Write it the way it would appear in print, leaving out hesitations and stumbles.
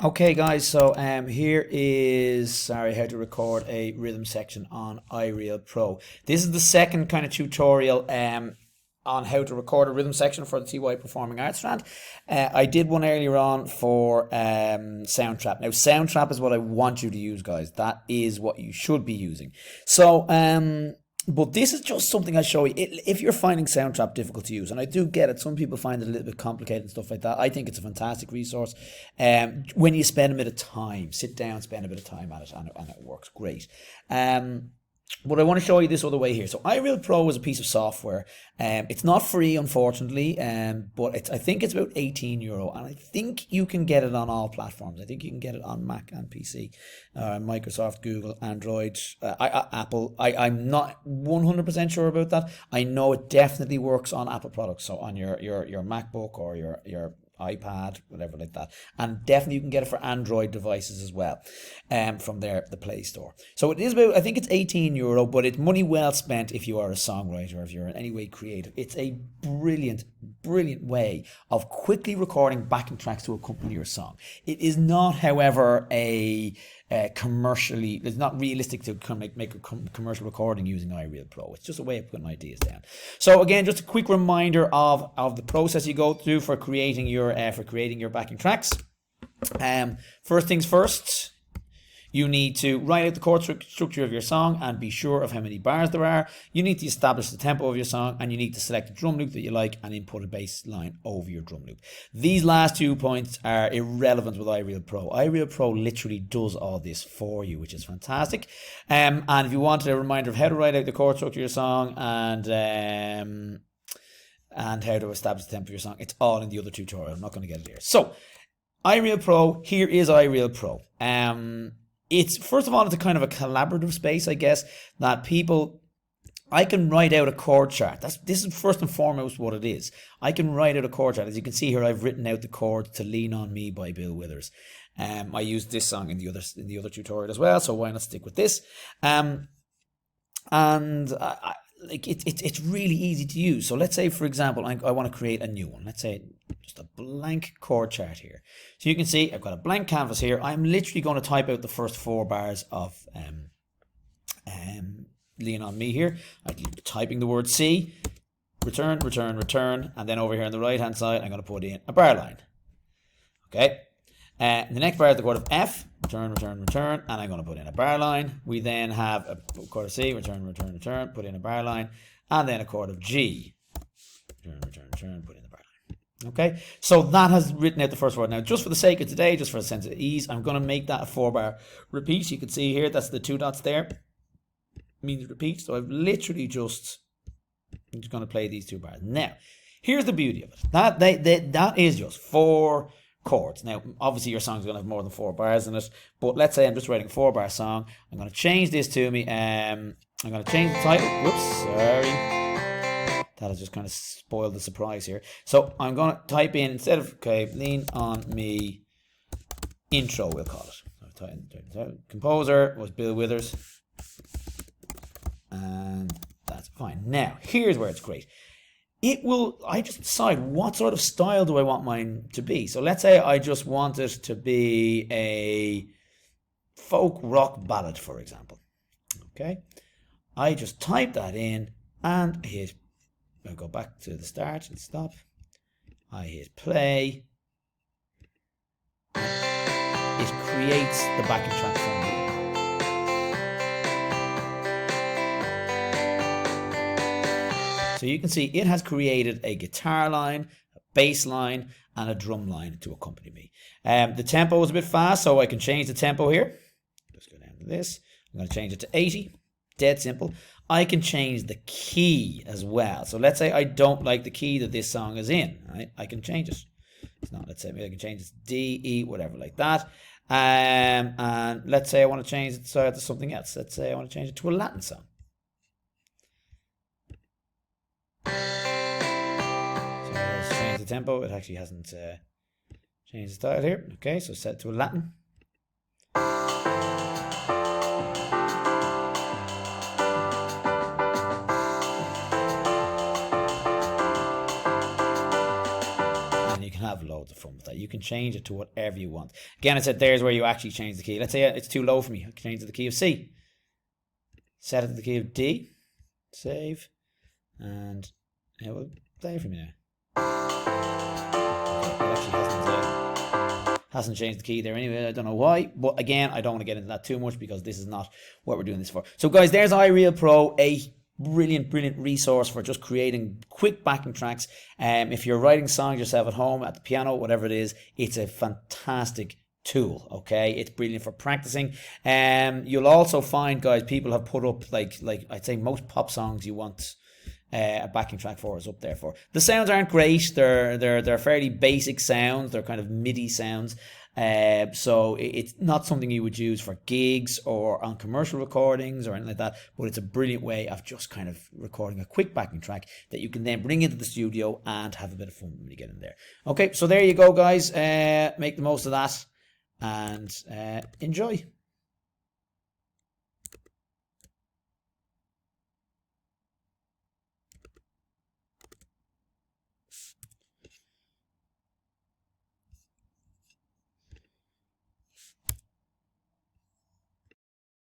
Okay, guys, so here is how to record a rhythm section on ireal Pro. This is the second kind of tutorial on how to record a rhythm section for the TY Performing Arts strand. I did one earlier on for Soundtrap. Now, Soundtrap is what I want you to use, guys. That is what you should be using. So, but this is just something I show you. If you're finding Soundtrap difficult to use, and I do get it, some people find it a little bit complicated and stuff like that. I think it's a fantastic resource. When you spend a bit of time, sit down, spend a bit of time at it, and it works great. But I want to show you this other way here. So ireal Pro is a piece of software. It's not free, unfortunately, but I think it's about €18, and I think you can get it on all platforms. I think you can get it on Mac and PC, Microsoft, Google, Android, Apple. I'm not 100% sure about that. I know it definitely works on Apple products, so on your MacBook or your iPad, whatever like that. And definitely you can get it for Android devices as well, from the Play Store. So it is about, I think it's €18, but it's money well spent if you are a songwriter, if you're in any way creative. It's a brilliant, brilliant way of quickly recording backing tracks to accompany your song. It is not, however, commercially, it's not realistic to make a commercial recording using ireal Pro. It's just a way of putting ideas down. So again, just a quick reminder of the process you go through for creating your backing tracks. First things first, you need to write out the chord structure of your song and be sure of how many bars there are. You need to establish the tempo of your song, and you need to select a drum loop that you like and input a bass line over your drum loop. These last 2 points are irrelevant with ireal Pro. ireal Pro literally does all this for you, which is fantastic. And if you wanted a reminder of how to write out the chord structure of your song and how to establish the tempo of your song, it's all in the other tutorial. I'm not going to get it here. So ireal Pro, here is ireal Pro. It's, first of all, it's a kind of a collaborative space, I guess, that I can write out a chord chart. This is first and foremost what it is. I can write out a chord chart. As you can see here, I've written out the chords to Lean on Me by Bill Withers. I used this song in the other tutorial as well, so why not stick with this? It's really easy to use. So let's say, for example, I want to create a new one. Let's say just a blank chord chart here. So you can see I've got a blank canvas here. I'm literally going to type out the first 4 bars of Lean on Me here. I'm typing the word C, return, return, return, and then over here on the right hand side, I'm going to put in a bar line. Okay. The next bar is the chord of F, return, return, return, and I'm going to put in a bar line. We then have a chord of C, return, return, return, put in a bar line, and then a chord of G, return, return, return, put in the bar line. Okay, so that has written out the first word. Now, just for the sake of today, just for a sense of ease, I'm going to make that a 4-bar repeat. You can see here, that's the 2 dots there, means repeat. So I'm just going to play these 2 bars. Now, here's the beauty of it. That is just 4 chords. Now, obviously your song's going to have more than 4 bars in it, but let's say I'm just writing a 4-bar song. I'm going to change this to me. I'm going to change the title. Whoops, sorry. That has just kind of spoiled the surprise here. So I'm going to type in, instead of, Lean on Me intro, we'll call it. Composer was Bill Withers. And that's fine. Now, here's where it's great. I just decide what sort of style do I want mine to be. So let's say I just want it to be a folk rock ballad, for example. Okay. I just type that in and I'll go back to the start and stop. I hit play. It creates the backing track for me. So you can see it has created a guitar line, a bass line, and a drum line to accompany me. The tempo is a bit fast, so I can change the tempo here. Just go down to this. I'm going to change it to 80. Dead simple. I can change the key as well. So let's say I don't like the key that this song is in. Right? I can change it. It's not. Let's say maybe I can change it to D, E, whatever like that. And let's say I want to change it to something else. Let's say I want to change it to a Latin song. The tempo, it actually hasn't changed the style here. Okay, so set to a Latin. And you can have loads of fun with that. You can change it to whatever you want. Again, I said there's where you actually change the key. Let's say it's too low for me. I can change it to the key of C. Set it to the key of D. Save. And it will play for me now. It actually hasn't changed the key there anyway. I don't know why. But again, I don't want to get into that too much because this is not what we're doing this for. So guys, there's ireal Pro, a brilliant resource for just creating quick backing tracks. If you're writing songs yourself at home, at the piano, whatever it is, it's a fantastic tool. Okay, it's brilliant for practicing. You'll also find, guys, people have put up like I'd say most pop songs you want a backing track for is up there for. The sounds aren't great. They're fairly basic sounds. They're kind of MIDI sounds. So it's not something you would use for gigs or on commercial recordings or anything like that, but it's a brilliant way of just kind of recording a quick backing track that you can then bring into the studio and have a bit of fun when you get in there. Okay, so there you go, guys. Make the most of that and enjoy.